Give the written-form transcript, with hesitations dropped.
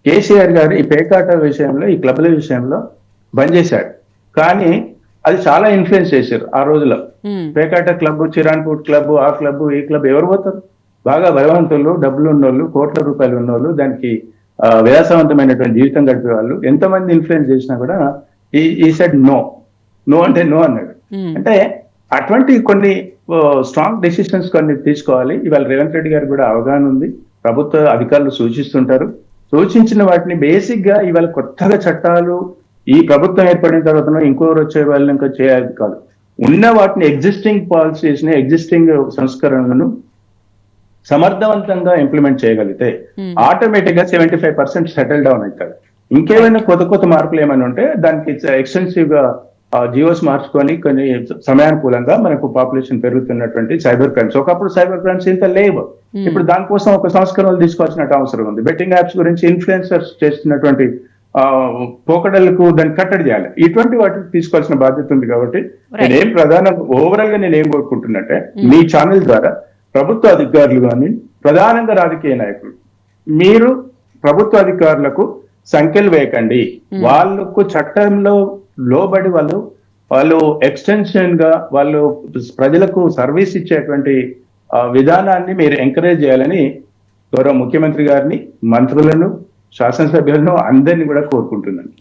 కేసీఆర్ గారు ఈ పేకాట విషయంలో, ఈ క్లబ్ల విషయంలో బంద్ చేశాడు. కానీ అది చాలా ఇన్ఫ్లుయెన్స్ చేశారు ఆ రోజులో. పేకాట క్లబ్, చిరాన్పూట్ క్లబ్, ఆ క్లబ్, ఈ క్లబ్ ఎవరు పోతారు? బాగా బలవంతులు, డబ్బులు ఉన్నోళ్ళు, కోట్ల రూపాయలు ఉన్నోళ్ళు, దానికి విలాసవంతమైనటువంటి జీవితం గడిపే వాళ్ళు ఎంతమంది ఇన్ఫ్లుయెన్స్ చేసినా కూడా ఈ సెడ్ నో, నో అంటే నో అన్నాడు. అంటే అటువంటి కొన్ని స్ట్రాంగ్ డెసిషన్స్ కొన్ని తీసుకోవాలి. ఇవాళ రేవంత్ రెడ్డి గారికి కూడా అవగాహన ఉంది. ప్రభుత్వ అధికారులు సూచిస్తుంటారు. సూచించిన వాటిని బేసిక్ గా ఇవాళ కొత్తగా చట్టాలు ఈ ప్రభుత్వం ఏర్పడిన తర్వాత ఇంకోరు వచ్చే వాళ్ళని ఇంకా చేయాలి కాదు. ఉన్న వాటిని ఎగ్జిస్టింగ్ పాలసీస్ ని, ఎగ్జిస్టింగ్ సంస్కరణలను సమర్థవంతంగా ఇంప్లిమెంట్ చేయగలిగితే ఆటోమేటిక్ గా 75% సెటిల్ డౌన్ అవుతారు. ఇంకేమైనా కొత్త మార్పులు ఏమైనా ఉంటే దానికి ఎక్స్టెన్సివ్ గా జియోస్ మార్చుకొని కొన్ని సమయానుకూలంగా మనకు పాపులేషన్ పెరుగుతున్నటువంటి సైబర్ క్రైమ్స్, ఒకప్పుడు సైబర్ క్రైమ్స్ ఇంత లేవు. ఇప్పుడు దానికోసం ఒక సంస్కరణలు తీసుకోవాల్సిన అవసరం ఉంది. బెట్టింగ్ యాప్స్ గురించి ఇన్ఫ్లుయెన్సర్స్ చేస్తున్నటువంటి పోకడలకు దాన్ని కట్టడి చేయాలి. ఇటువంటి వాటికి తీసుకోవాల్సిన బాధ్యత ఉంది. కాబట్టి నేనేం ప్రధానంగా ఓవరాల్ గా నేనేం కోరుకుంటున్నట్టే, మీ ఛానల్ ద్వారా ప్రభుత్వ అధికారులు కానీ ప్రధానంగా రాజకీయ నాయకులు మీరు ప్రభుత్వ అధికారులకు సంఖ్యలు వేయకండి. వాళ్ళకు చట్టంలో లోబడి వాళ్ళు ఎక్స్టెన్షన్ గా వాళ్ళు ప్రజలకు సర్వీస్ ఇచ్చేటువంటి విధానాన్ని మీరు ఎంకరేజ్ చేయాలని గౌరవ ముఖ్యమంత్రి గారిని, మంత్రులను, శాసనసభ్యులను అందరినీ కూడా కోరుకుంటున్నాను.